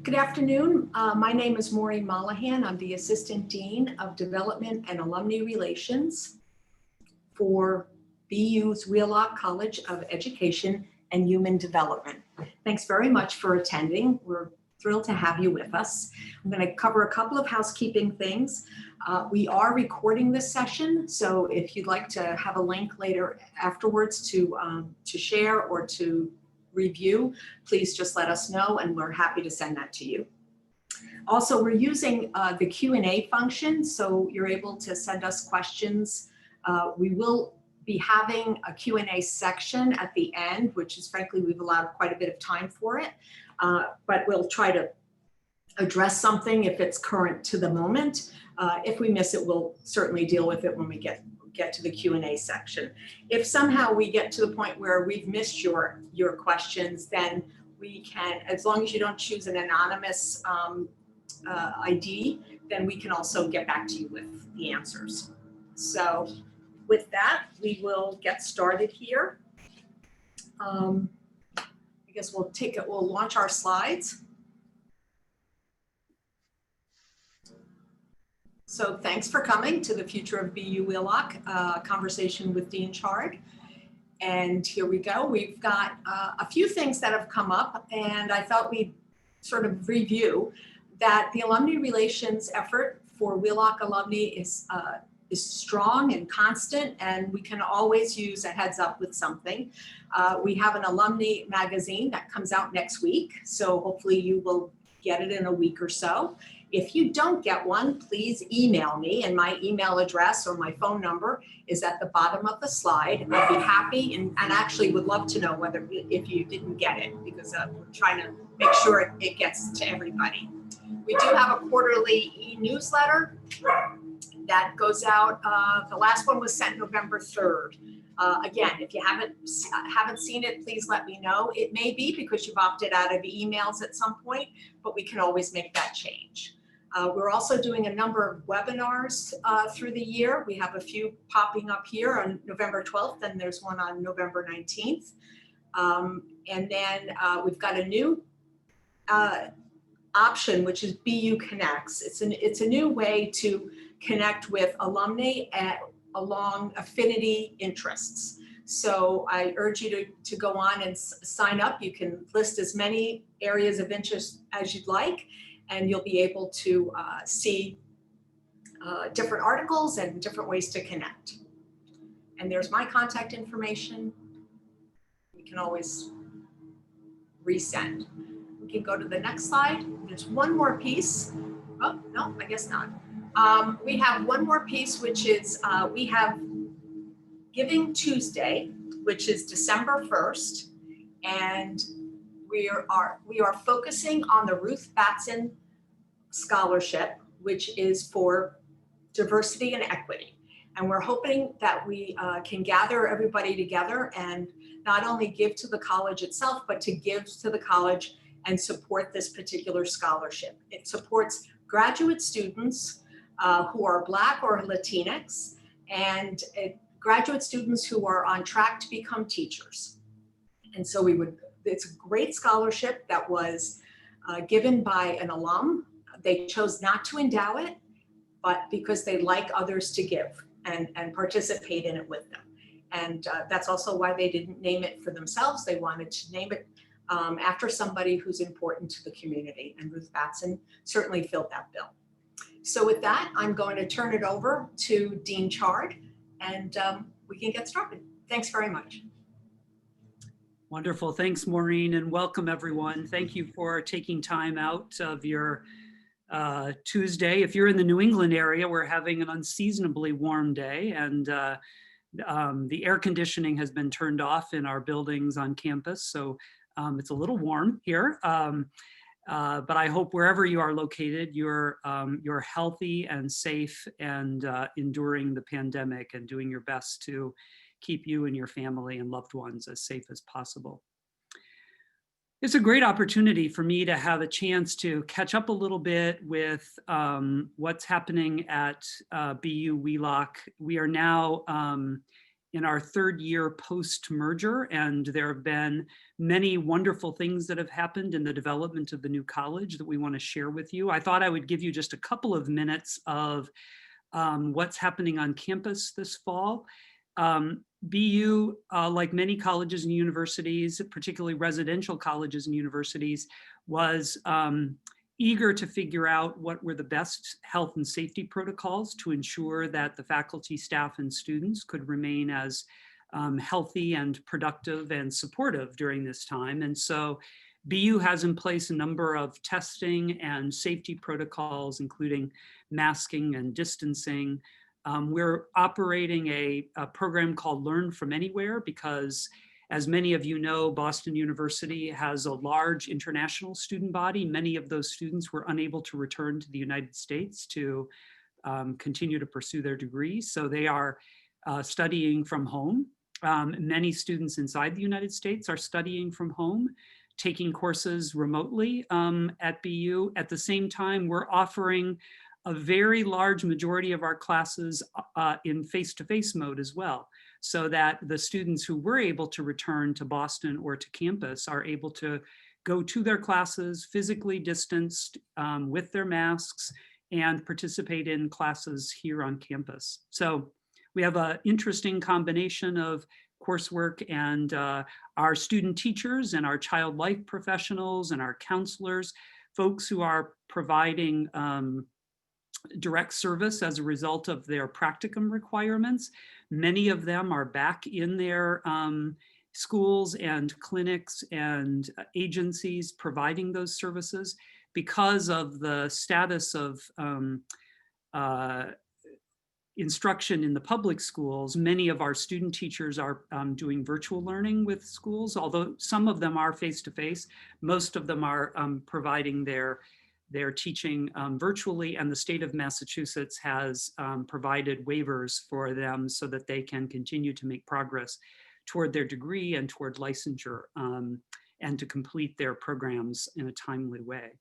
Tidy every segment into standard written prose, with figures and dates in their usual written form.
Good afternoon. My name is Maureen Mollahan. I'm the Assistant Dean of Development and Alumni Relations for BU's Wheelock College of Education and Human Development. Thanks very much for attending. We're thrilled to have you with us. I'm going to cover a couple of housekeeping things. We are recording this session, so if you'd like to have a link later afterwards to share or to review, please just let us know and we're happy to send that to you. Also, we're using the Q&A function, so you're able to send us questions. We will be having a Q&A section at the end, which is frankly, we've allowed quite a bit of time for it, but we'll try to address something if it's current to the moment. If we miss it, we'll certainly deal with it when we get to the Q&A section. If somehow we get to the point where we've missed your questions, then we can, as long as you don't choose an anonymous ID, then we can also get back to you with the answers. So with that, we will get started here. I guess we'll launch our slides. So thanks for coming to the Future of BU Wheelock conversation with Dean Chard. And here we go. We've got a few things that have come up, and I thought we'd sort of review that the alumni relations effort for Wheelock alumni is strong and constant, and we can always use a heads up with something. We have an alumni magazine that comes out next week, so hopefully you will get it in a week or so. If you don't get one, please email me, and my email address or my phone number is at the bottom of the slide. I'd be happy and actually would love to know if you didn't get it, because we're trying to make sure it gets to everybody. We do have a quarterly e-newsletter that goes out. The last one was sent November 3rd. Again, if you haven't seen it, please let me know. It may be because you've opted out of emails at some point, but we can always make that change. We're also doing a number of webinars through the year. We have a few popping up here on November 12th, and there's one on November 19th. And then we've got a new option, which is BU Connects. It's a new way to connect with alumni along affinity interests. So I urge you to go on and sign up. You can list as many areas of interest as you'd like, and you'll be able to see different articles and different ways to connect. And there's my contact information. You can always resend. We can go to the next slide. There's one more piece. Oh, no, I guess not. We have one more piece, which is we have Giving Tuesday, which is December 1st, and we are focusing on the Ruth Batson Scholarship, which is for diversity and equity. And we're hoping that we can gather everybody together and not only give to the college itself, but to give to the college and support this particular scholarship. It supports graduate students who are Black or Latinx, and graduate students who are on track to become teachers. And so it's a great scholarship that was given by an alum. They chose not to endow it, but because they like others to give and participate in it with them. And that's also why they didn't name it for themselves. They wanted to name it after somebody who's important to the community, and Ruth Batson certainly filled that bill. So with that, I'm going to turn it over to Dean Chard, and we can get started. Thanks very much. Wonderful. Thanks, Maureen, and welcome everyone. Thank you for taking time out of your Tuesday. If you're in the New England area, we're having an unseasonably warm day, and the air conditioning has been turned off in our buildings on campus, so it's a little warm here. But I hope wherever you are located, you're healthy and safe and enduring the pandemic and doing your best to keep you and your family and loved ones as safe as possible. It's a great opportunity for me to have a chance to catch up a little bit with what's happening at BU Wheelock. We are now in our third year post-merger, and there have been many wonderful things that have happened in the development of the new college that we want to share with you. I thought I would give you just a couple of minutes of what's happening on campus this fall. BU, like many colleges and universities, particularly residential colleges and universities, was eager to figure out what were the best health and safety protocols to ensure that the faculty, staff, and students could remain as healthy and productive and supportive during this time. And so BU has in place a number of testing and safety protocols, including masking and distancing. We're operating a program called Learn from Anywhere because, as many of you know, Boston University has a large international student body. Many of those students were unable to return to the United States to continue to pursue their degrees. So they are studying from home. Many students inside the United States are studying from home, taking courses remotely at BU. At the same time, we're offering a very large majority of our classes in face-to-face mode as well, so that the students who were able to return to Boston or to campus are able to go to their classes physically distanced with their masks and participate in classes here on campus. So we have an interesting combination of coursework, and our student teachers and our child life professionals and our counselors, folks who are providing direct service as a result of their practicum requirements. Many of them are back in their schools and clinics and agencies providing those services because of the status of instruction in the public schools. Many of our student teachers are doing virtual learning with schools, although some of them are face-to-face. Most of them are providing their teaching virtually, and the state of Massachusetts has provided waivers for them so that they can continue to make progress toward their degree and toward licensure and to complete their programs in a timely way.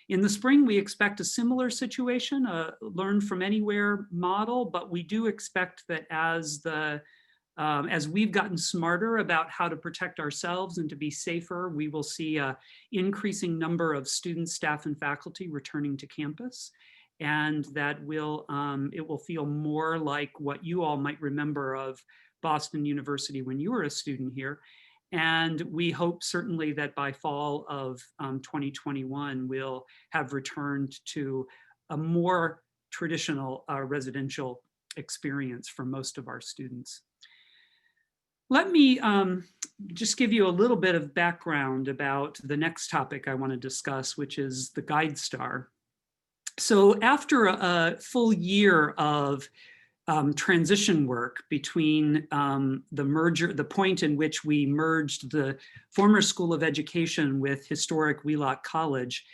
In the spring, we expect a similar situation, a learn from anywhere model, but we do expect that as we've gotten smarter about how to protect ourselves and to be safer, we will see an increasing number of students, staff, and faculty returning to campus. And that it will feel more like what you all might remember of Boston University when you were a student here. And we hope certainly that by fall of 2021, we'll have returned to a more traditional residential experience for most of our students. Let me just give you a little bit of background about the next topic I want to discuss, which is the GuideStar. So after a full year of transition work between the point in which we merged the former School of Education with historic Wheelock College,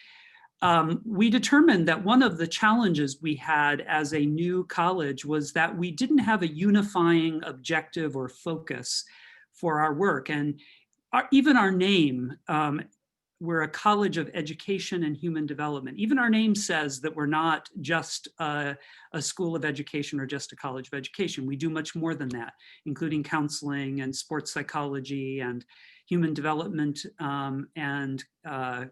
we determined that one of the challenges we had as a new college was that we didn't have a unifying objective or focus for our work. And even our name, we're a college of education and human development. Even our name says that we're not just a school of education or just a college of education. We do much more than that, including counseling and sports psychology and human development and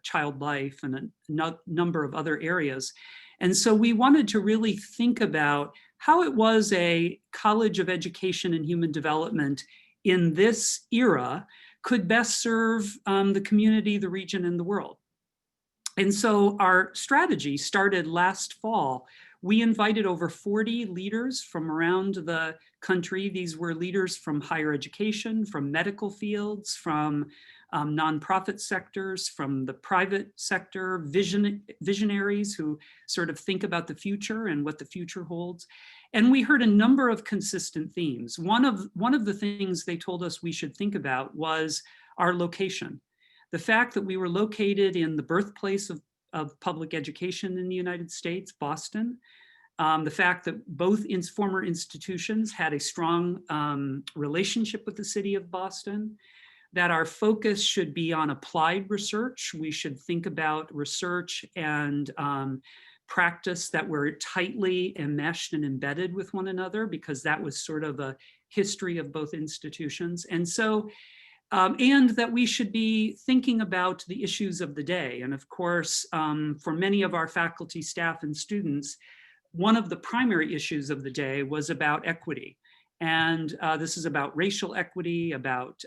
child life and a number of other areas. And so we wanted to really think about how it was a college of education and human development in this era could best serve the community, the region, and the world. And so our strategy started last fall. We invited over 40 leaders from around the country. These were leaders from higher education, from medical fields, from nonprofit sectors, from the private sector, visionaries who sort of think about the future and what the future holds. And we heard a number of consistent themes. One of the things they told us we should think about was our location. The fact that we were located in the birthplace of public education in the United States, Boston. The fact that both former institutions had a strong relationship with the city of Boston. That our focus should be on applied research. We should think about research and practice that were tightly enmeshed and embedded with one another, because that was sort of a history of both institutions. And so, and that we should be thinking about the issues of the day. And of course, for many of our faculty, staff, and students, one of the primary issues of the day was about equity. And this is about racial equity, about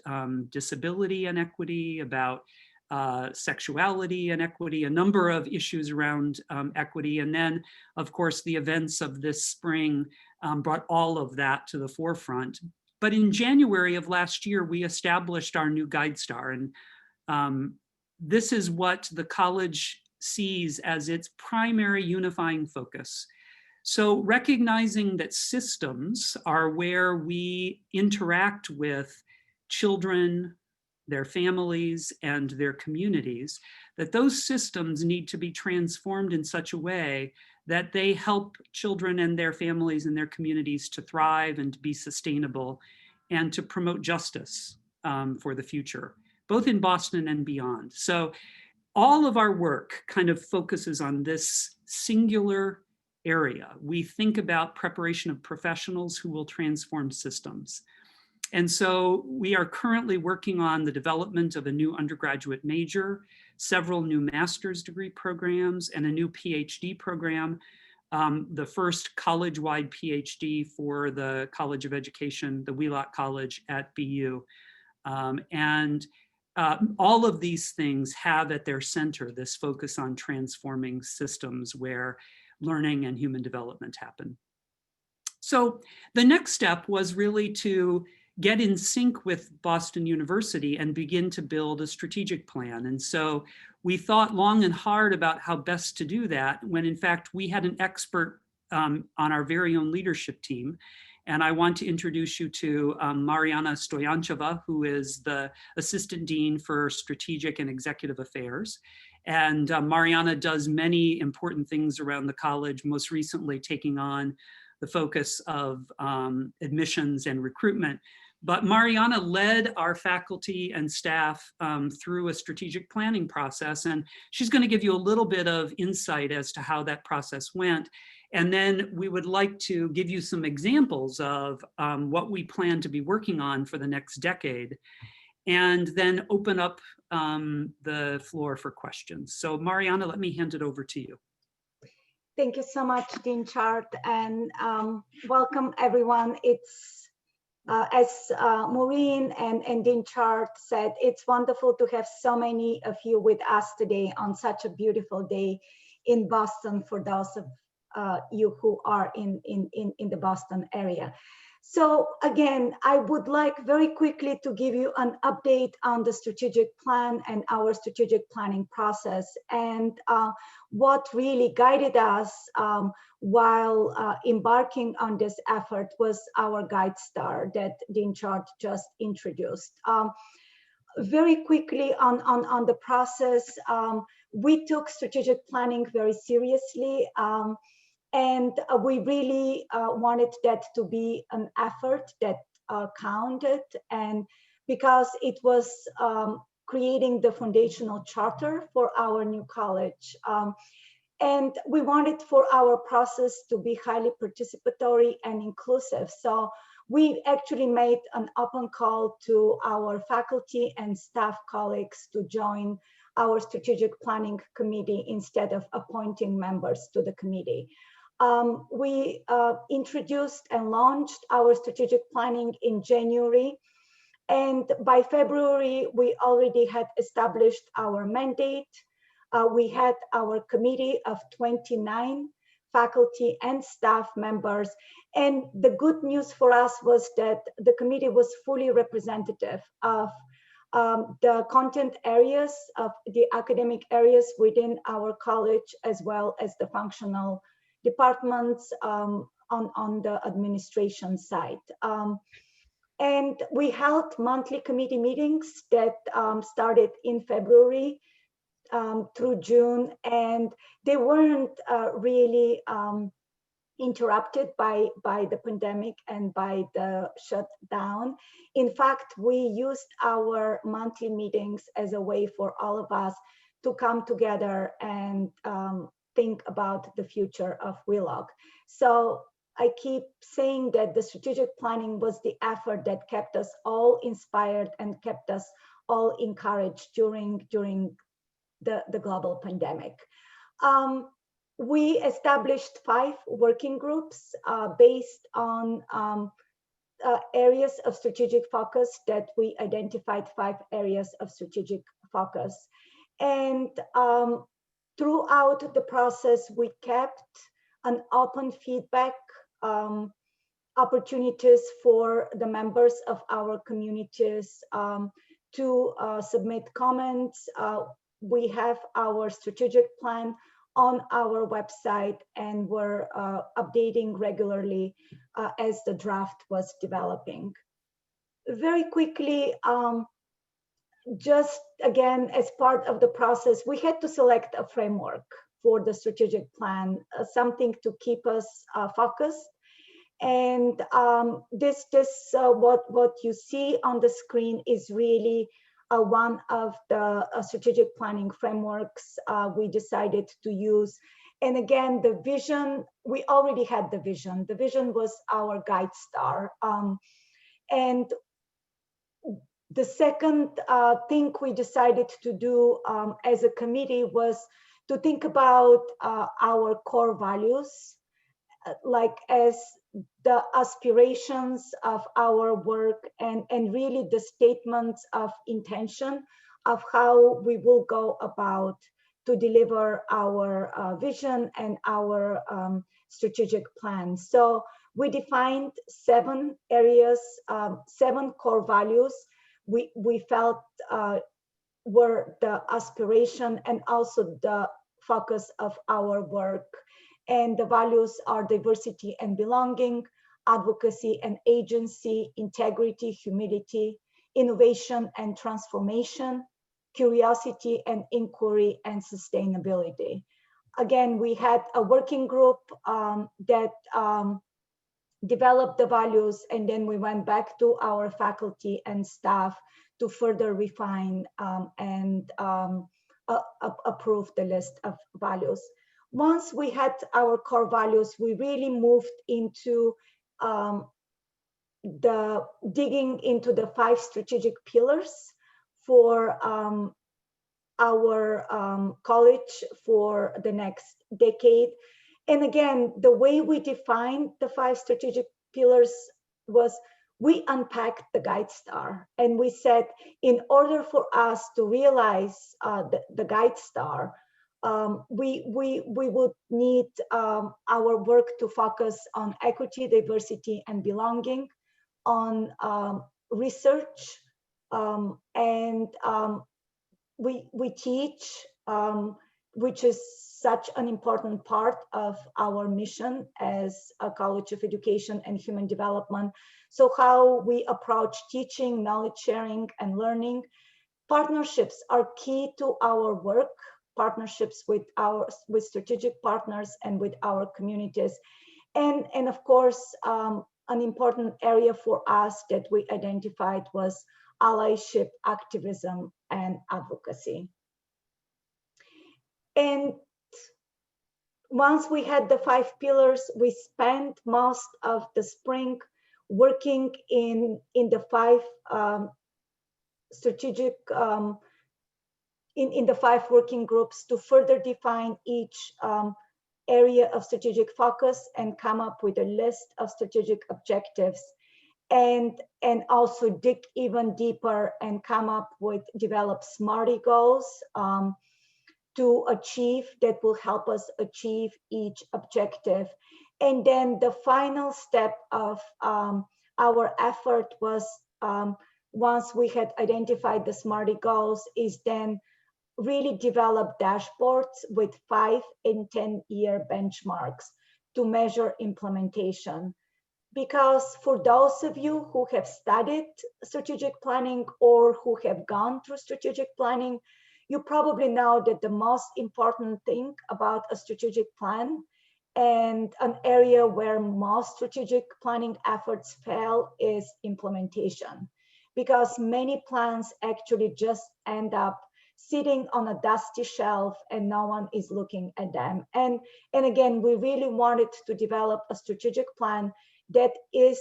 disability and equity, about sexuality and equity, a number of issues around equity. And then, of course, the events of this spring brought all of that to the forefront. But in January of last year, we established our new GuideStar. And this is what the college sees as its primary unifying focus. So recognizing that systems are where we interact with children, their families, and their communities, that those systems need to be transformed in such a way that they help children and their families and their communities to thrive and to be sustainable and to promote justice for the future, both in Boston and beyond. So all of our work kind of focuses on this singular area. We think about preparation of professionals who will transform systems. And so we are currently working on the development of a new undergraduate major, several new master's degree programs, and a new PhD program, the first college-wide PhD for the College of Education, the Wheelock College at BU. All of these things have at their center this focus on transforming systems where learning and human development happen. So the next step was really to get in sync with Boston University and begin to build a strategic plan. And so we thought long and hard about how best to do that, when in fact we had an expert on our very own leadership team. And I want to introduce you to Mariana Stoyancheva, who is the Assistant Dean for Strategic and Executive Affairs. And Mariana does many important things around the college, most recently taking on the focus of admissions and recruitment. But Mariana led our faculty and staff through a strategic planning process, and she's going to give you a little bit of insight as to how that process went. And then we would like to give you some examples of what we plan to be working on for the next decade, and then open up the floor for questions. So Mariana, let me hand it over to you. Thank you so much, Dean Chard, and welcome everyone. It's as Maureen and Dean Chard said, it's wonderful to have so many of you with us today on such a beautiful day in Boston, for those of you who are in the Boston area. So again, I would like very quickly to give you an update on the strategic plan and our strategic planning process, and what really guided us while embarking on this effort was our GuideStar that Dean Chard just introduced. Very quickly on the process, we took strategic planning very seriously. And we really wanted that to be an effort that counted, and because it was creating the foundational charter for our new college. And we wanted for our process to be highly participatory and inclusive. So we actually made an open call to our faculty and staff colleagues to join our strategic planning committee instead of appointing members to the committee. We introduced and launched our strategic planning in January, and by February, we already had established our mandate. We had our committee of 29 faculty and staff members, and the good news for us was that the committee was fully representative of the content areas, of the academic areas within our college, as well as the functional departments on the administration side. And we held monthly committee meetings that started in February through June, and they weren't really interrupted by the pandemic and by the shutdown. In fact, we used our monthly meetings as a way for all of us to come together and think about the future of Wheelock. So I keep saying that the strategic planning was the effort that kept us all inspired and kept us all encouraged during the global pandemic. We established 5 working groups based on areas of strategic focus that we identified 5 areas of strategic focus. And throughout the process, we kept an open feedback opportunities for the members of our communities to submit comments. We have our strategic plan on our website, and we're updating regularly as the draft was developing. Very quickly, just again, as part of the process, we had to select a framework for the strategic plan, something to keep us focused. And what you see on the screen is really one of the strategic planning frameworks we decided to use. And again, the vision, we already had the vision. The vision was our guide star. And the second thing we decided to do as a committee was to think about our core values, like as the aspirations of our work and really the statements of intention of how we will go about to deliver our vision and our strategic plan. So we defined 7 areas, 7 core values we felt were the aspiration and also the focus of our work. And the values are diversity and belonging, advocacy and agency, integrity, humility, innovation and transformation, curiosity and inquiry, and sustainability. Again, we had a working group that developed the values, and then we went back to our faculty and staff to further refine and approve the list of values. Once we had our core values, we really moved into the digging into the 5 strategic pillars for our college for the next decade. And again, the way we defined the 5 strategic pillars was we unpacked the guide star, and we said, in order for us to realize the guide star, we would need our work to focus on equity, diversity, and belonging, on research, and we teach, which is such an important part of our mission as a College of Education and Human Development. So how we approach teaching, knowledge sharing, and learning. Partnerships are key to our work, partnerships with strategic partners and with our communities. And of course, an important area for us that we identified was allyship, activism, and advocacy. And once we had the 5 pillars, we spent most of the spring working in the 5 strategic, in the 5 working groups to further define each area of strategic focus and come up with a list of strategic objectives, and also dig even deeper and come up with, develop SMARTY goals to achieve, that will help us achieve each objective. And then the final step of our effort was, once we had identified the SMARTY goals, is then really develop dashboards with 5 and 10-year benchmarks to measure implementation. Because for those of you who have studied strategic planning or who have gone through strategic planning, you probably know that the most important thing about a strategic plan, and an area where most strategic planning efforts fail, is implementation. Because many plans actually just end up sitting on a dusty shelf and no one is looking at them. And again, we really wanted to develop a strategic plan that is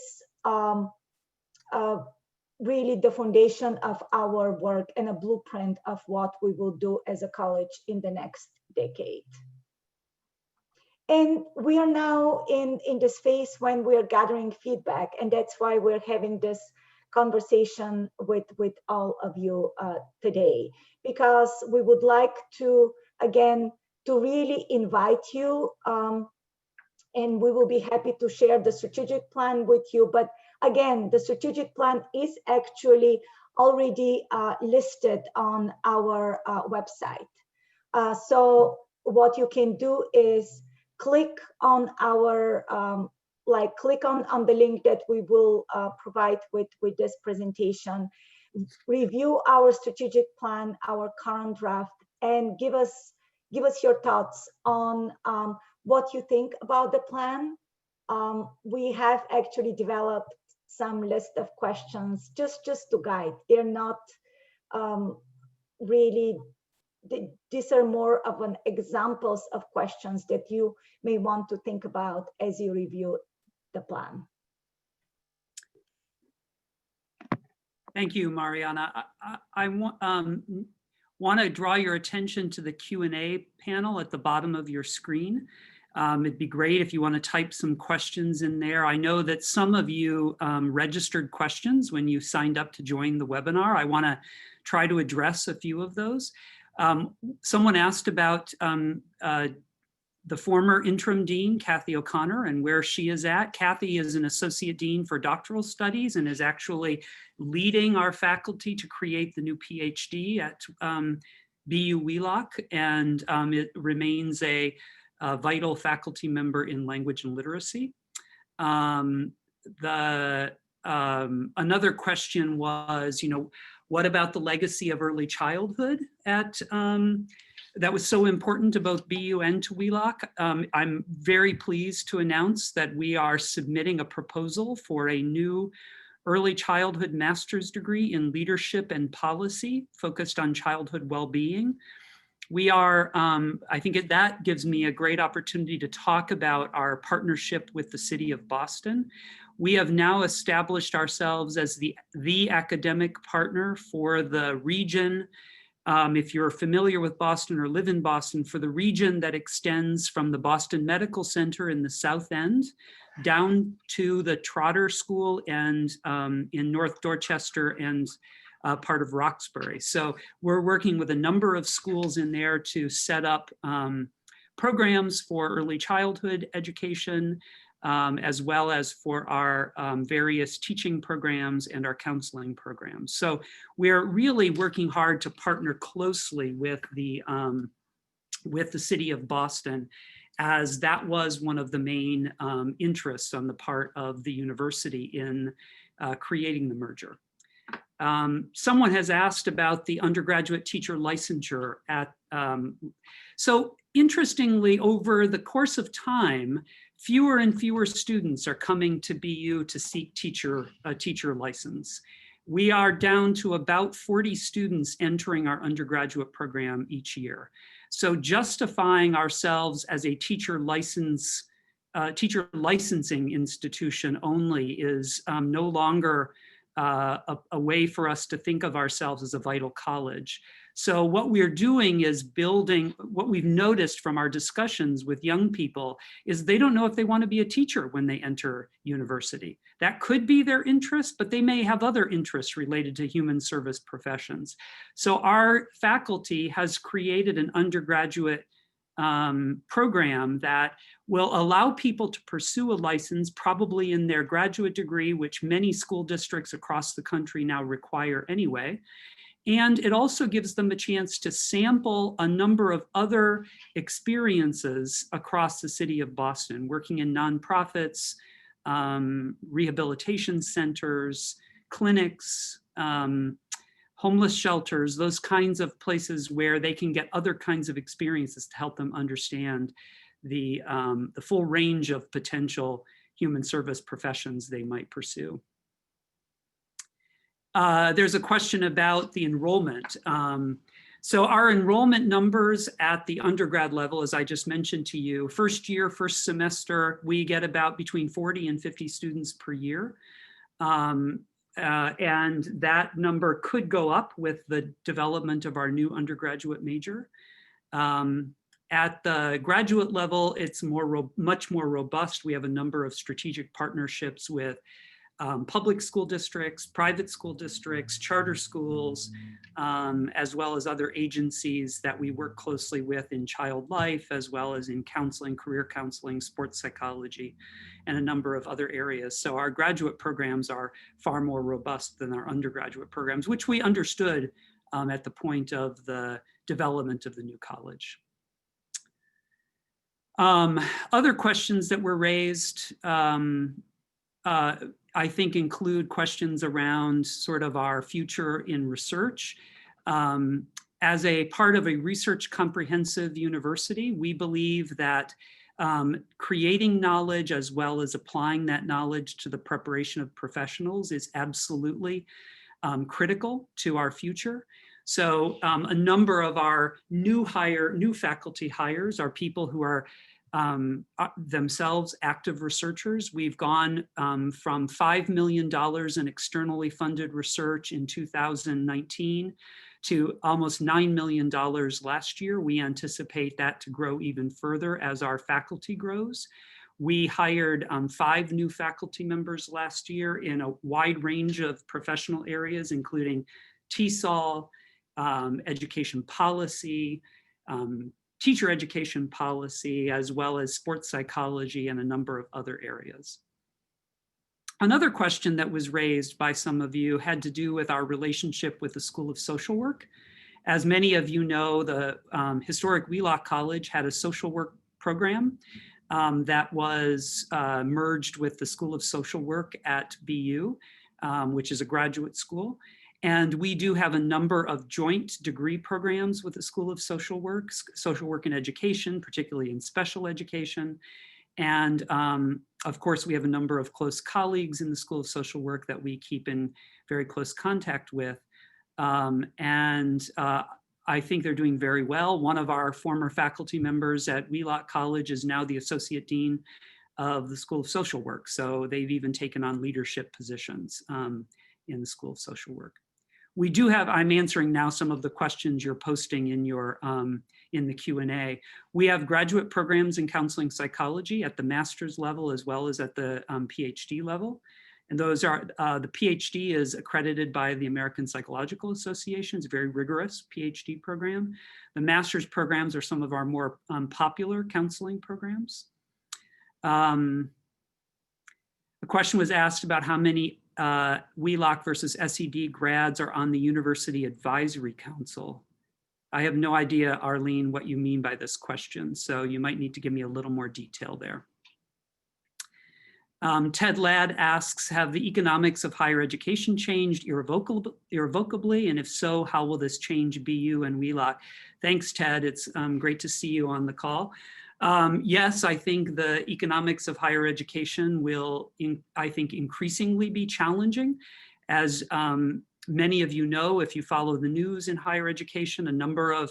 really the foundation of our work and a blueprint of what we will do as a college in the next decade. And we are now in this phase when we are gathering feedback, and that's why we're having this conversation with all of you today, because we would like to, again, to really invite you, and we will be happy to share the strategic plan with you. But again, the strategic plan is actually already listed on our website. So what you can do is click on our, click on the link that we will provide with this presentation, review our strategic plan, our current draft, and give us your thoughts on what you think about the plan. We have actually developed some list of questions just to guide. They're not really, these are more of an examples of questions that you may want to think about as you review the plan. Thank you, Mariana. I want to draw your attention to the Q&A panel at the bottom of your screen. It'd be great if you want to type some questions in there. I know that some of you registered questions when you signed up to join the webinar. I want to try to address a few of those. Someone asked about the former interim dean, Kathy O'Connor, and where she is at. Kathy is an associate dean for doctoral studies and is actually leading our faculty to create the new PhD at BU Wheelock, and it remains a vital faculty member in language and literacy. Another question was, what about the legacy of early childhood at that was so important to both BU and to Wheelock? I'm very pleased to announce that we are submitting a proposal for a new early childhood master's degree in leadership and policy focused on childhood well-being. We are, I think that gives me a great opportunity to talk about our partnership with the city of Boston. We have now established ourselves as the academic partner for the region. If you're familiar with Boston or live in Boston, for the region that extends from the Boston Medical Center in the South End down to the Trotter School and in North Dorchester and part of Roxbury. So we're working with a number of schools in there to set up programs for early childhood education, as well as for our various teaching programs and our counseling programs. So we're really working hard to partner closely with the city of Boston, as that was one of the main interests on the part of the university in creating the merger. Someone has asked about the undergraduate teacher licensure at, so interestingly, over the course of time, fewer and fewer students are coming to BU to seek a teacher license. We are down to about 40 students entering our undergraduate program each year. So justifying ourselves as a teacher licensing institution only is no longer a way for us to think of ourselves as a vital college. So what we're doing is building, what we've noticed from our discussions with young people is they don't know if they want to be a teacher when they enter university. That could be their interest, but they may have other interests related to human service professions. So our faculty has created an undergraduate program that will allow people to pursue a license, probably in their graduate degree, which many school districts across the country now require anyway. And it also gives them a chance to sample a number of other experiences across the city of Boston, working in nonprofits, rehabilitation centers, clinics, homeless shelters, those kinds of places where they can get other kinds of experiences to help them understand the full range of potential human service professions they might pursue. There's a question about the enrollment. So our enrollment numbers at the undergrad level, as I just mentioned to you, first year, first semester, we get about between 40 and 50 students per year. And that number could go up with the development of our new undergraduate major. At the graduate level, it's much more robust. We have a number of strategic partnerships with public school districts, private school districts, charter schools, as well as other agencies that we work closely with in child life, as well as in counseling, career counseling, sports psychology, and a number of other areas. So our graduate programs are far more robust than our undergraduate programs, which we understood at the point of the development of the new college. Other questions that were raised, I think, include questions around sort of our future in research. As a part of a research comprehensive university, we believe that creating knowledge as well as applying that knowledge to the preparation of professionals is absolutely critical to our future. So a number of our new faculty hires are people who are themselves active researchers. We've gone from $5 million in externally funded research in 2019 to almost $9 million last year. We anticipate that to grow even further as our faculty grows. We hired 5 new faculty members last year in a wide range of professional areas, including TESOL, education policy, teacher education policy, as well as sports psychology and a number of other areas. Another question that was raised by some of you had to do with our relationship with the School of Social Work. As many of you know, the historic Wheelock College had a social work program that was merged with the School of Social Work at BU, which is a graduate school. And we do have a number of joint degree programs with the School of Social Work in education, particularly in special education. And of course, we have a number of close colleagues in the School of Social Work that we keep in very close contact with. I think they're doing very well. One of our former faculty members at Wheelock College is now the Associate Dean of the School of Social Work. So they've even taken on leadership positions in the School of Social Work. We do have, I'm answering now some of the questions you're posting in your in the Q&A. We have graduate programs in counseling psychology at the master's level as well as at the PhD level. And those are, the PhD is accredited by the American Psychological Association. It's a very rigorous PhD program. The master's programs are some of our more popular counseling programs. A question was asked about how many Wheelock versus SED grads are on the University Advisory Council. I have no idea, Arlene, what you mean by this question, so you might need to give me a little more detail there. Ted Ladd asks, have the economics of higher education changed irrevocably? And if so, how will this change BU and Wheelock? Thanks, Ted. It's great to see you on the call. Yes, I think the economics of higher education will, I think, increasingly be challenging. As many of you know, if you follow the news in higher education, a number of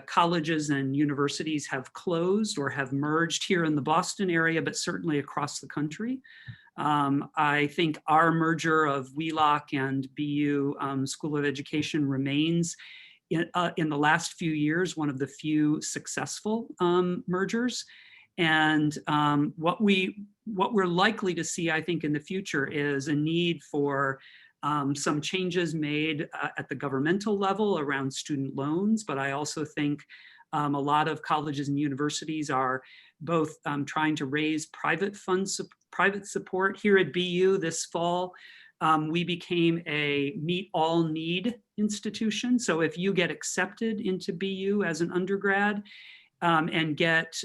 colleges and universities have closed or have merged here in the Boston area, but certainly across the country. I think our merger of Wheelock and BU School of Education remains in the last few years one of the few successful mergers. And what we're likely to see, I think, in the future is a need for some changes made at the governmental level around student loans, but I also think a lot of colleges and universities are both trying to raise private support. Here at BU this fall, we became a meet all need institution. So if you get accepted into BU as an undergrad and get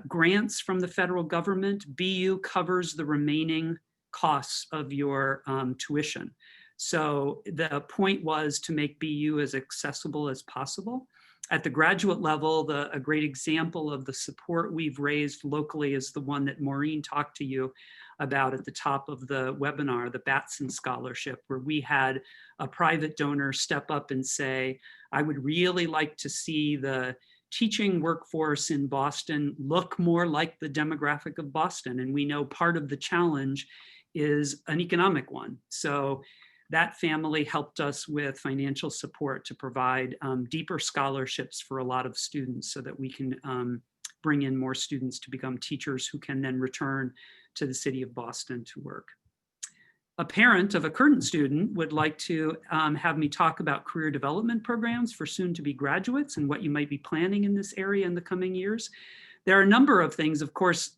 grants from the federal government, BU covers the remaining costs of your tuition. So the point was to make BU as accessible as possible. At the graduate level, a great example of the support we've raised locally is the one that Maureen talked to you about at the top of the webinar, the Batson Scholarship, where we had a private donor step up and say, I would really like to see the teaching workforce in Boston look more like the demographic of Boston. And we know part of the challenge is an economic one. So that family helped us with financial support to provide deeper scholarships for a lot of students so that we can bring in more students to become teachers who can then return to the city of Boston to work. A parent of a current student would like to have me talk about career development programs for soon-to-be graduates and what you might be planning in this area in the coming years. There are a number of things. Of course,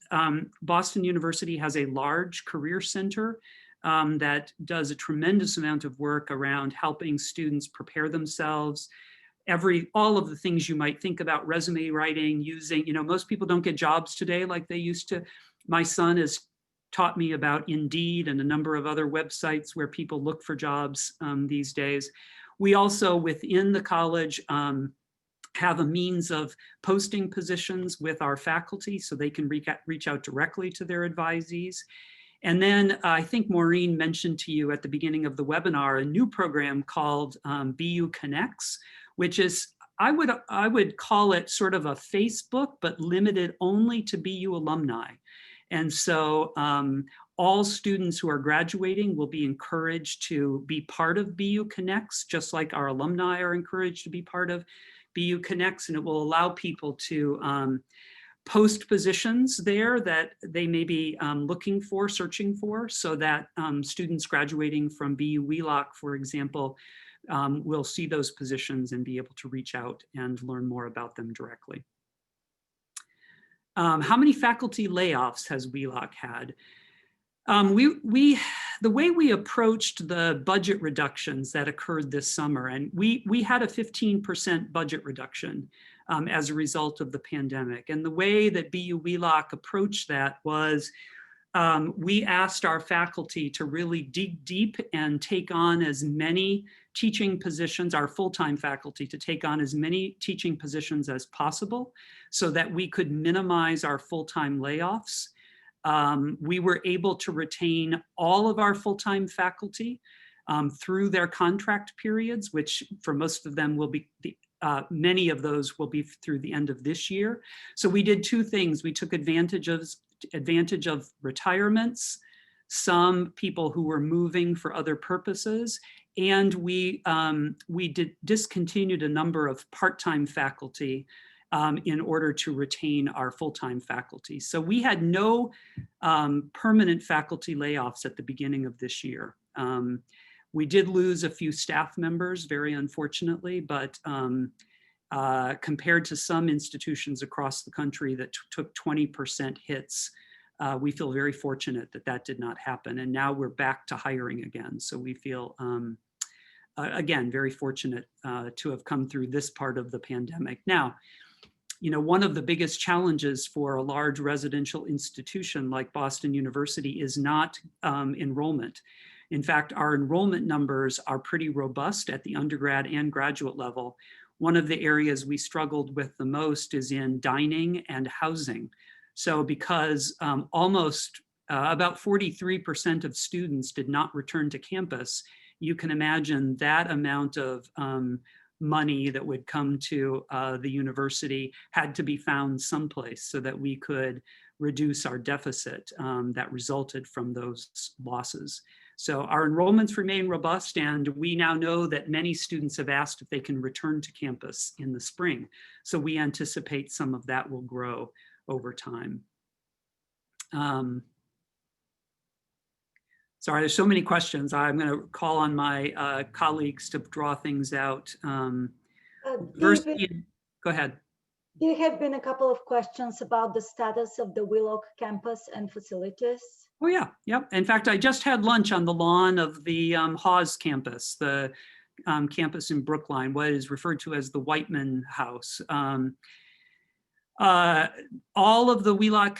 Boston University has a large career center that does a tremendous amount of work around helping students prepare themselves. All of the things you might think about resume writing, using, most people don't get jobs today like they used to. My son has taught me about Indeed and a number of other websites where people look for jobs these days. We also, within the college, have a means of posting positions with our faculty so they can reach out directly to their advisees. And then I think Maureen mentioned to you at the beginning of the webinar a new program called BU Connects, which is, I would call it sort of a Facebook, but limited only to BU alumni. And so all students who are graduating will be encouraged to be part of BU Connects, just like our alumni are encouraged to be part of BU Connects, and it will allow people to post positions there that they may be looking for, searching for, so that students graduating from BU Wheelock, for example, will see those positions and be able to reach out and learn more about them directly. How many faculty layoffs has Wheelock had? The way we approached the budget reductions that occurred this summer, and we had a 15% budget reduction as a result of the pandemic. And the way that BU Wheelock approached that was we asked our faculty to really dig deep and take on as many teaching positions, our full-time faculty to take on as many teaching positions as possible so that we could minimize our full-time layoffs. We were able to retain all of our full-time faculty through their contract periods, which for most of them will be, many of those will be through the end of this year. So we did two things. We took advantage of retirements, some people who were moving for other purposes, and we discontinued a number of part-time faculty in order to retain our full-time faculty. So we had no permanent faculty layoffs at the beginning of this year. We did lose a few staff members, very unfortunately, but compared to some institutions across the country that took 20% hits, we feel very fortunate that that did not happen. And now we're back to hiring again. So we feel, again, very fortunate to have come through this part of the pandemic. Now, one of the biggest challenges for a large residential institution like Boston University is not enrollment. In fact, our enrollment numbers are pretty robust at the undergrad and graduate level. One of the areas we struggled with the most is in dining and housing. So because almost about 43% of students did not return to campus, you can imagine that amount of money that would come to the university had to be found someplace so that we could reduce our deficit that resulted from those losses. So our enrollments remain robust, and we now know that many students have asked if they can return to campus in the spring. So we anticipate some of that will grow over time. Sorry, there's so many questions. I'm going to call on my colleagues to draw things out. First, go ahead. There have been a couple of questions about the status of the Wheelock campus and facilities. Oh yeah, yep. In fact, I just had lunch on the lawn of the Hawes campus, the campus in Brookline, what is referred to as the Whiteman House. All of the Wheelock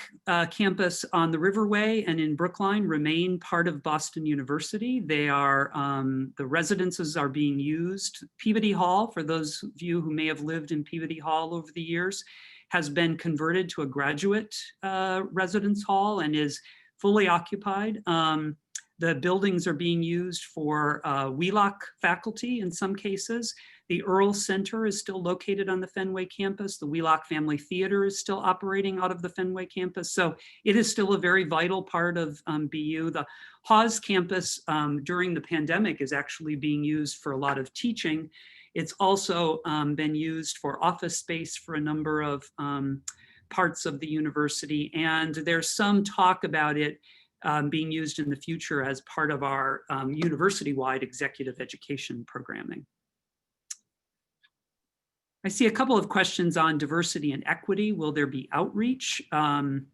campus on the Riverway and in Brookline remain part of Boston University. They are, the residences are being used. Peabody Hall, for those of you who may have lived in Peabody Hall over the years, has been converted to a graduate residence hall and is fully occupied. The buildings are being used for Wheelock faculty in some cases. The Earl Center is still located on the Fenway campus. The Wheelock Family Theater is still operating out of the Fenway campus. So it is still a very vital part of BU. The Hawes campus during the pandemic is actually being used for a lot of teaching. It's also been used for office space for a number of parts of the university. And there's some talk about it being used in the future as part of our university-wide executive education programming. I see a couple of questions on diversity and equity. Will there be outreach? Anne,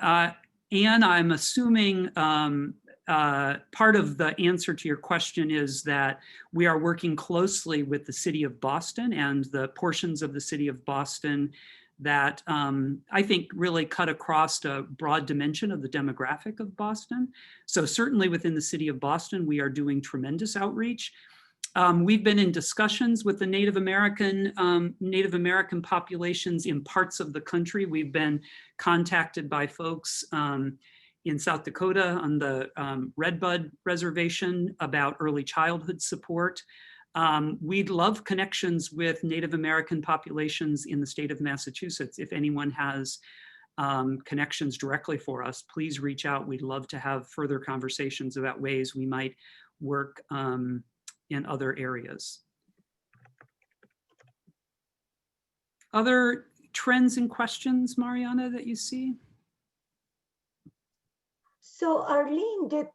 I'm assuming part of the answer to your question is that we are working closely with the City of Boston and the portions of the City of Boston that I think really cut across a broad dimension of the demographic of Boston. So certainly within the City of Boston, we are doing tremendous outreach. We've been in discussions with the Native American populations in parts of the country. We've been contacted by folks in South Dakota on the Redbud Reservation about early childhood support. We'd love connections with Native American populations in the state of Massachusetts. If anyone has connections directly for us, please reach out. We'd love to have further conversations about ways we might work in other areas. Other trends and questions, Mariana, that you see? So Arlene did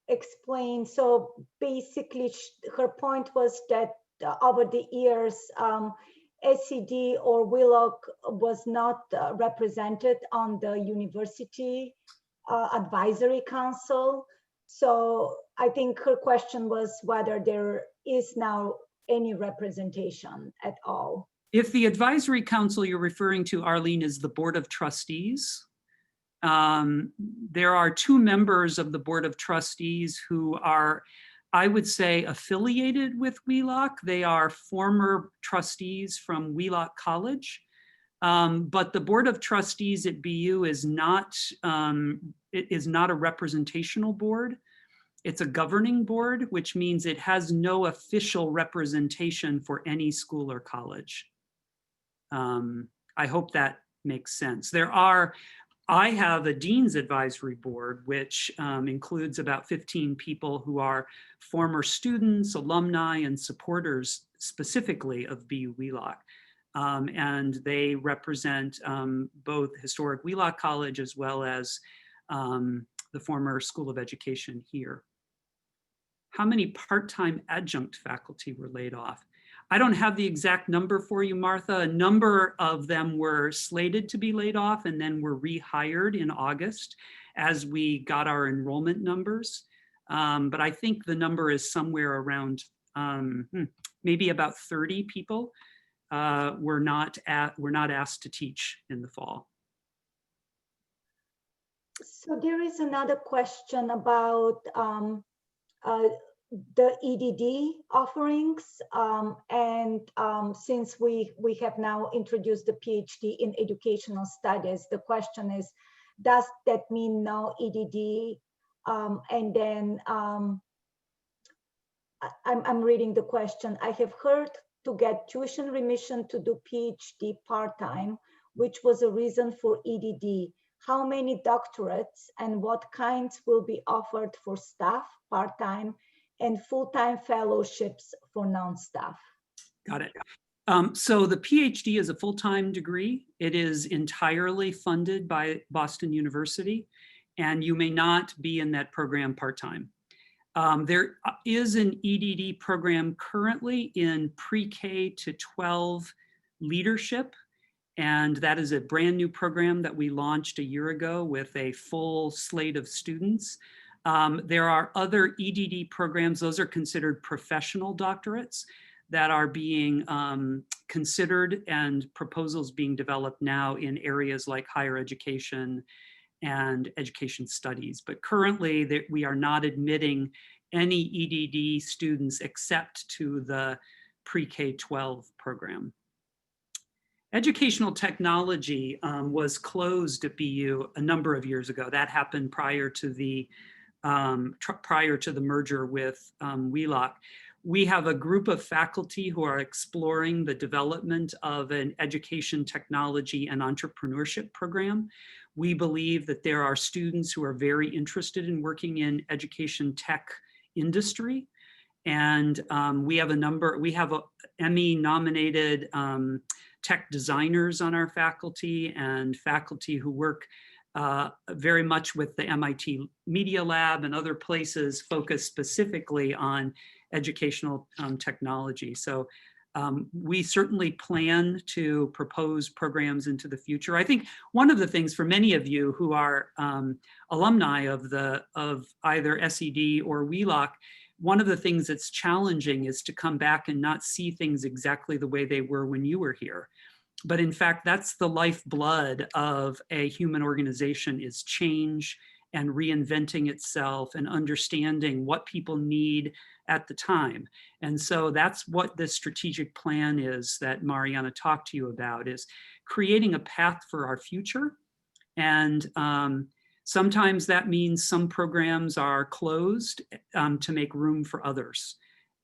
explain, so basically her point was that over the years, SED or Wheelock was not represented on the university advisory council. So I think her question was whether there is now any representation at all. If the advisory council you're referring to, Arlene, is the Board of Trustees, there are two members of the Board of Trustees who are, I would say, affiliated with Wheelock. They are former trustees from Wheelock College, but the Board of Trustees at BU is not, it is not a representational board. It's a governing board, which means it has no official representation for any school or college. I hope that makes sense. I have a Dean's Advisory Board, which includes about 15 people who are former students, alumni, and supporters specifically of BU Wheelock. And they represent both historic Wheelock College as well as the former School of Education here. How many part-time adjunct faculty were laid off? I don't have the exact number for you, Martha. A number of them were slated to be laid off and then were rehired in August as we got our enrollment numbers. But I think the number is somewhere around maybe about 30 people were not asked to teach in the fall. So there is another question about the EDD offerings, and since we have now introduced the PhD in educational studies, the question is, does that mean no EDD? And then I'm reading the question. I have heard to get tuition remission to do PhD part-time, which was a reason for EDD. How many doctorates and what kinds will be offered for staff part-time and full-time fellowships for non-staff? Got it. So the PhD is a full-time degree. It is entirely funded by Boston University, and you may not be in that program part-time. There is an EDD program currently in pre-K to 12 leadership, and that is a brand new program that we launched a year ago with a full slate of students. There are other EDD programs, those are considered professional doctorates, that are being considered and proposals being developed now in areas like higher education and education studies. But currently we are not admitting any EDD students except to the pre-K-12 program. Educational technology was closed at BU a number of years ago. That happened prior to the merger with Wheelock. We have a group of faculty who are exploring the development of an education technology and entrepreneurship program. We believe that there are students who are very interested in working in education tech industry. And we have Emmy nominated tech designers on our faculty and faculty who work very much with the MIT Media Lab and other places focused specifically on educational technology. So we certainly plan to propose programs into the future. I think one of the things for many of you who are alumni of either SED or Wheelock, one of the things that's challenging is to come back and not see things exactly the way they were when you were here. But in fact, that's the lifeblood of a human organization, is change and reinventing itself and understanding what people need at the time. And so that's what this strategic plan is that Mariana talked to you about, is creating a path for our future. And sometimes that means some programs are closed to make room for others.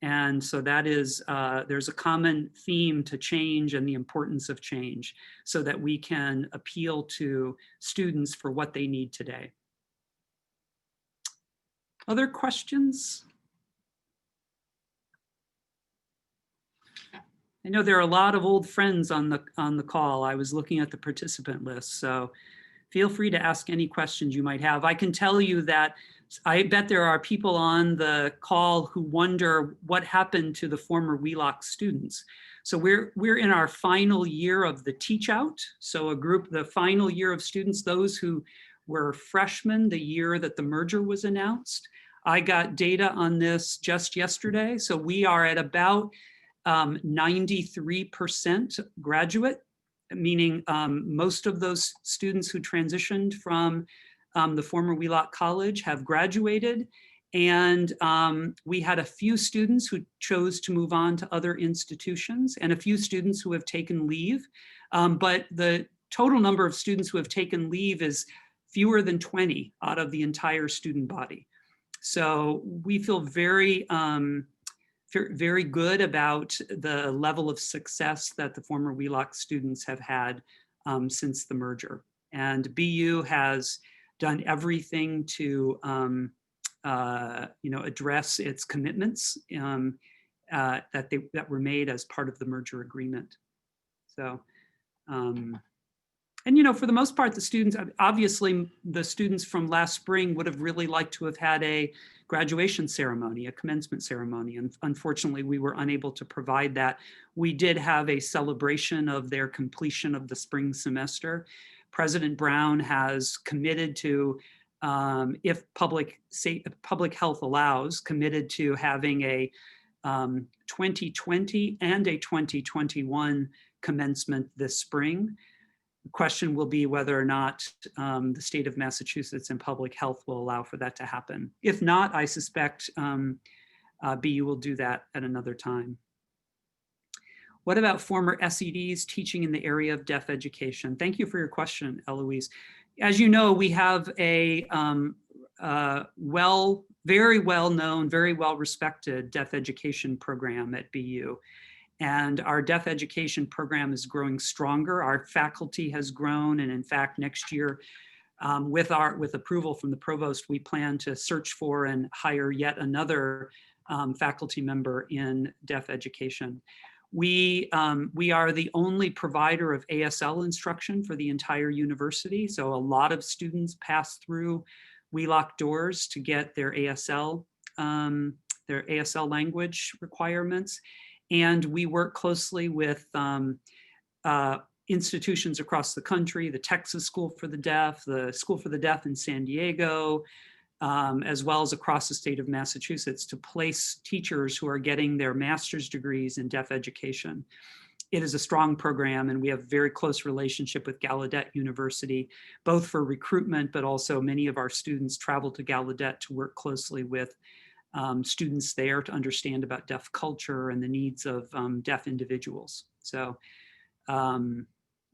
And so that is, there's a common theme to change and the importance of change so that we can appeal to students for what they need today. Other questions? I know there are a lot of old friends on the call. I was looking at the participant list, so feel free to ask any questions you might have. I can tell you that I bet there are people on the call who wonder what happened to the former Wheelock students. So we're in our final year of the teach out. So the final year of students, those who were freshmen the year that the merger was announced. I got data on this just yesterday. So we are at about 93% graduate, meaning most of those students who transitioned from the former Wheelock College have graduated. And we had a few students who chose to move on to other institutions and a few students who have taken leave. But the total number of students who have taken leave is fewer than 20 out of the entire student body. So we feel very, very good about the level of success that the former Wheelock students have had since the merger. And BU has done everything to address its commitments that were made as part of the merger agreement. So, and for the most part, the students, obviously the students from last spring would have really liked to have had a graduation ceremony, a commencement ceremony. And unfortunately, we were unable to provide that. We did have a celebration of their completion of the spring semester. President Brown has committed to, if public health allows, committed to having a 2020 and a 2021 commencement this spring. The question will be whether or not the state of Massachusetts and public health will allow for that to happen. If not, I suspect BU will do that at another time. What about former SEDs teaching in the area of deaf education? Thank you for your question, Eloise. As you know, we have a very well-known, very well-respected deaf education program at BU. And our deaf education program is growing stronger. Our faculty has grown. And in fact, next year, with approval from the provost, we plan to search for and hire yet another faculty member in deaf education. We are the only provider of ASL instruction for the entire university. So a lot of students pass through Wheelock doors to get their ASL language requirements. And we work closely with institutions across the country, the Texas School for the Deaf, the School for the Deaf in San Diego, as well as across the state of Massachusetts, to place teachers who are getting their master's degrees in deaf education. It is a strong program, and we have a very close relationship with Gallaudet University, both for recruitment, but also many of our students travel to Gallaudet to work closely with students there to understand about deaf culture and the needs of deaf individuals. So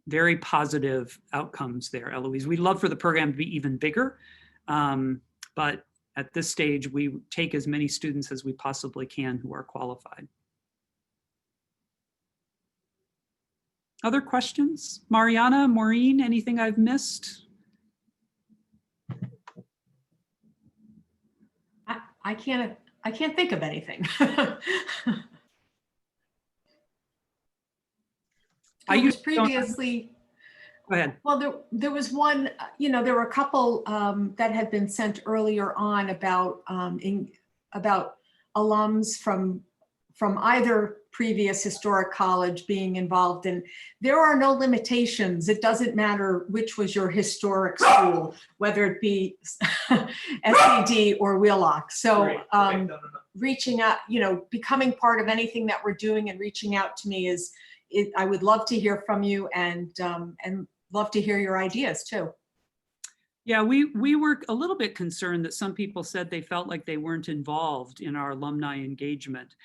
very positive outcomes there, Eloise. We'd love for the program to be even bigger, but at this stage, we take as many students as we possibly can who are qualified. Other questions? Mariana, Maureen, anything I've missed? I can't think of anything. I was previously. Go ahead. Well, there was one, there were a couple that had been sent earlier on about alums from either previous historic college being involved, and there are no limitations. It doesn't matter which was your historic school, whether it be SED or Wheelock. So reaching out, becoming part of anything that we're doing and reaching out to me I would love to hear from you, and love to hear your ideas too. Yeah, we were a little bit concerned that some people said they felt like they weren't involved in our alumni engagement.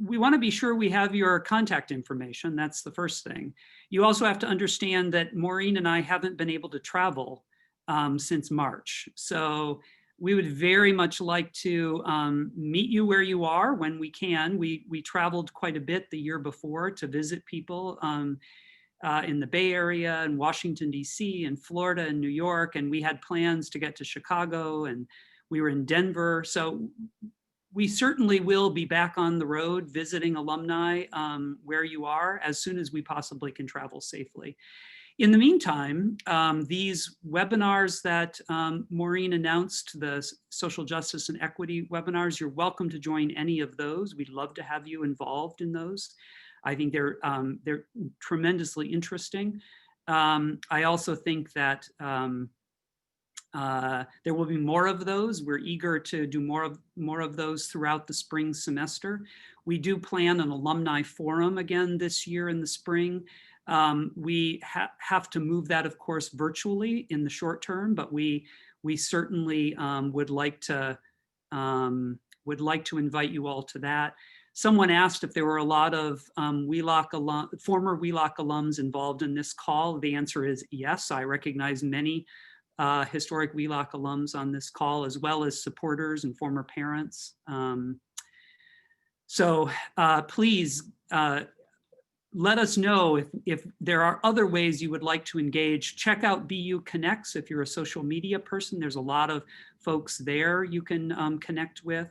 We want to be sure we have your contact information. That's the first thing. You also have to understand that Maureen and I haven't been able to travel since March. So we would very much like to meet you where you are when we can. We traveled quite a bit the year before to visit people in the Bay Area and Washington, D.C. and Florida and New York. And we had plans to get to Chicago, and we were in Denver. So we certainly will be back on the road visiting alumni where you are as soon as we possibly can travel safely. In the meantime, these webinars that Maureen announced, the social justice and equity webinars, you're welcome to join any of those. We'd love to have you involved in those. I think they're tremendously interesting. I also think that there will be more of those. We're eager to do more of those throughout the spring semester. We do plan an alumni forum again this year in the spring. We have to move that, of course, virtually in the short term, but we certainly would like to invite you all to that. Someone asked if there were a lot of former Wheelock alums involved in this call. The answer is yes. I recognize many historic Wheelock alums on this call, as well as supporters and former parents. So please let us know if there are other ways you would like to engage. Check out BU Connects if you're a social media person. There's a lot of folks there you can connect with.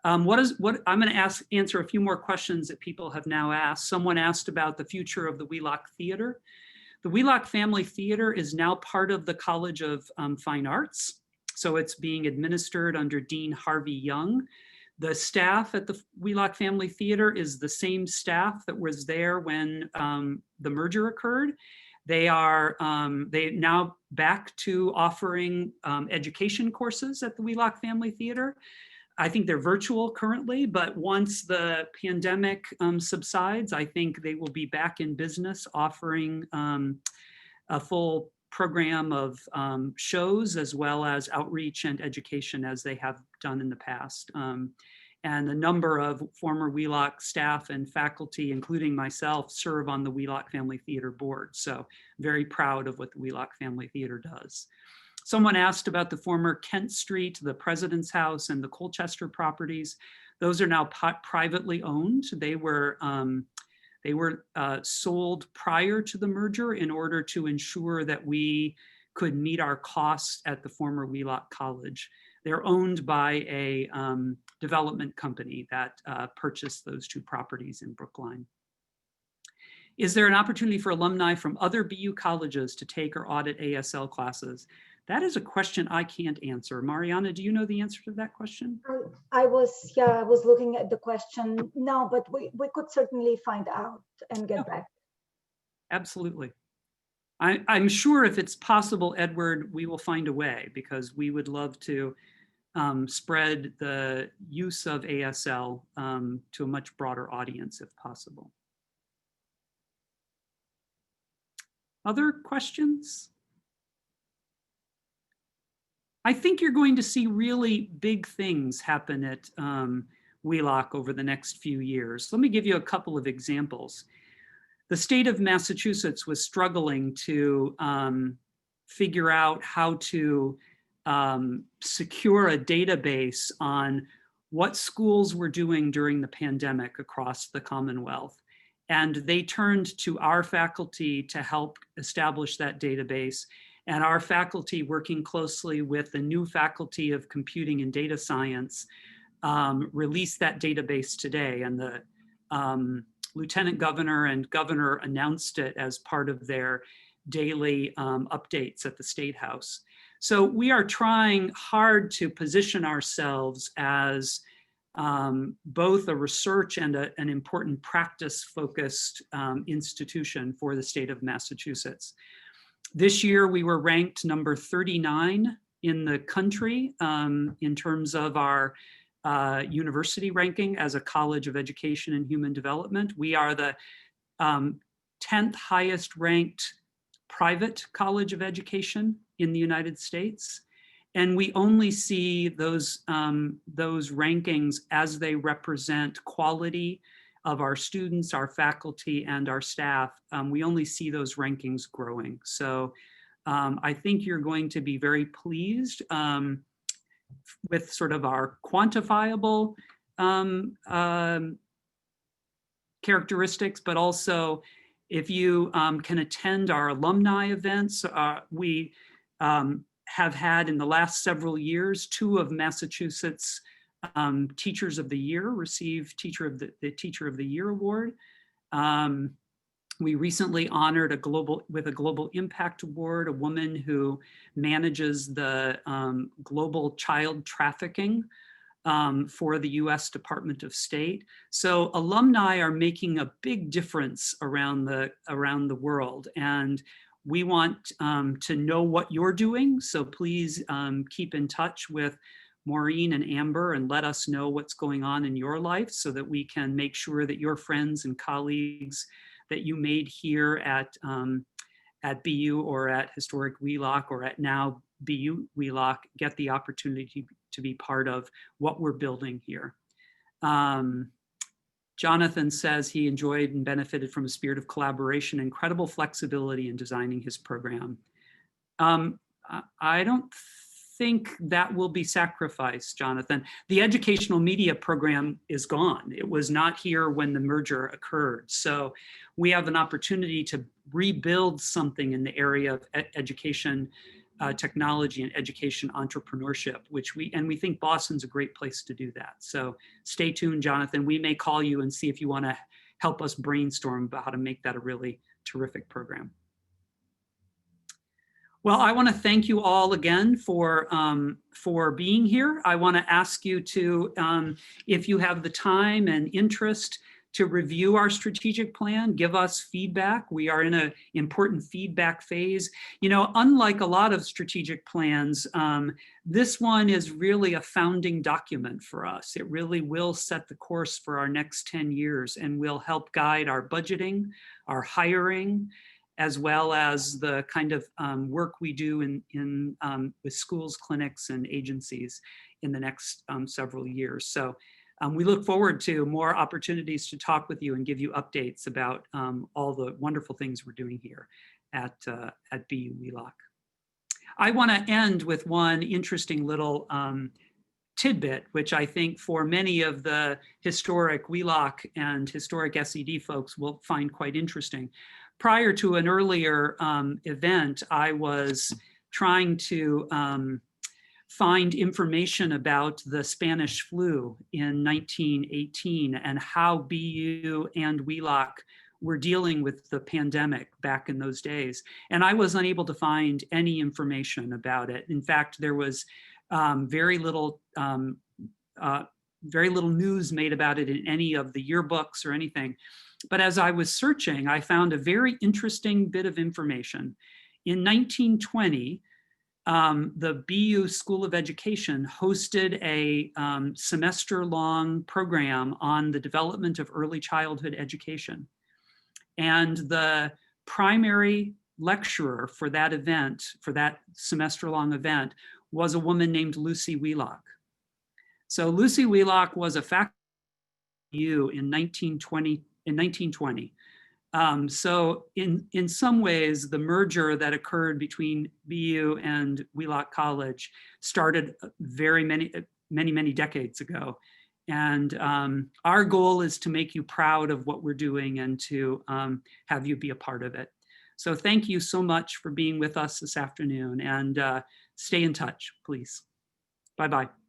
I'm going to answer a few more questions that people have now asked. Someone asked about the future of the Wheelock Theater. The Wheelock Family Theater is now part of the College of Fine Arts. So it's being administered under Dean Harvey Young. The staff at the Wheelock Family Theater is the same staff that was there when the merger occurred. They are now back to offering education courses at the Wheelock Family Theater. I think they're virtual currently, but once the pandemic subsides, I think they will be back in business offering a full program of shows as well as outreach and education as they have done in the past. And a number of former Wheelock staff and faculty, including myself, serve on the Wheelock Family Theater board. So very proud of what the Wheelock Family Theater does. Someone asked about the former Kent Street, the President's House, and the Colchester properties. Those are now privately owned. They were sold prior to the merger in order to ensure that we could meet our costs at the former Wheelock College. They're owned by a development company that purchased those two properties in Brookline. Is there an opportunity for alumni from other BU colleges to take or audit ASL classes? That is a question I can't answer. Mariana, do you know the answer to that question? I was looking at the question. No, but we could certainly find out and get back. Absolutely. I'm sure if it's possible, Edward, we will find a way, because we would love to spread the use of ASL to a much broader audience if possible. Other questions? I think you're going to see really big things happen at Wheelock over the next few years. Let me give you a couple of examples. The state of Massachusetts was struggling to figure out how to secure a database on what schools were doing during the pandemic across the Commonwealth. And they turned to our faculty to help establish that database. And our faculty, working closely with the new faculty of computing and data science, released that database today. And the Lieutenant Governor and Governor announced it as part of their daily updates at the State House. So we are trying hard to position ourselves as both a research and an important practice-focused institution for the state of Massachusetts. This year, we were ranked number 39 in the country in terms of our university ranking as a College of Education and Human Development. We are the 10th highest ranked private college of education in the United States. And we only see those rankings as they represent quality of our students, our faculty, and our staff. We only see those rankings growing. So I think you're going to be very pleased with sort of our quantifiable characteristics, but also if you can attend our alumni events. We have had in the last several years 2 of Massachusetts Teachers of the Year receive the Teacher of the Year award. We recently honored with a Global Impact Award, a woman who manages the global child trafficking for the US Department of State. So alumni are making a big difference around the world. And we want to know what you're doing. So please keep in touch with Maureen and Amber and let us know what's going on in your life so that we can make sure that your friends and colleagues that you made here at BU or at Historic Wheelock or at now BU Wheelock get the opportunity to be part of what we're building here. Jonathan says he enjoyed and benefited from a spirit of collaboration, incredible flexibility in designing his program. I don't think that will be sacrificed, Jonathan. The educational media program is gone. It was not here when the merger occurred. So we have an opportunity to rebuild something in the area of education, technology and education entrepreneurship, which we think Boston's a great place to do that. So stay tuned, Jonathan. We may call you and see if you want to help us brainstorm about how to make that a really terrific program. Well, I want to thank you all again for being here. I want to ask you to, if you have the time and interest, to review our strategic plan, give us feedback. We are in an important feedback phase. You know, unlike a lot of strategic plans, this one is really a founding document for us. It really will set the course for our next 10 years and will help guide our budgeting, our hiring, as well as the kind of work we do with schools, clinics, and agencies in the next several years. So we look forward to more opportunities to talk with you and give you updates about all the wonderful things we're doing here at BU Wheelock. I want to end with one interesting little tidbit, which I think for many of the historic Wheelock and historic SED folks will find quite interesting. Prior to an earlier event, I was trying to find information about the Spanish flu in 1918 and how BU and Wheelock were dealing with the pandemic back in those days. And I was unable to find any information about it. In fact, there was very little news made about it in any of the yearbooks or anything. But as I was searching, I found a very interesting bit of information. In 1920, the BU School of Education hosted a semester-long program on the development of early childhood education. And the primary lecturer for that event, for that semester-long event, was a woman named Lucy Wheelock. So Lucy Wheelock was a faculty at BU in 1920. So in some ways, the merger that occurred between BU and Wheelock College started many decades ago. And our goal is to make you proud of what we're doing and to have you be a part of it. So thank you so much for being with us this afternoon, and stay in touch, please. Bye-bye.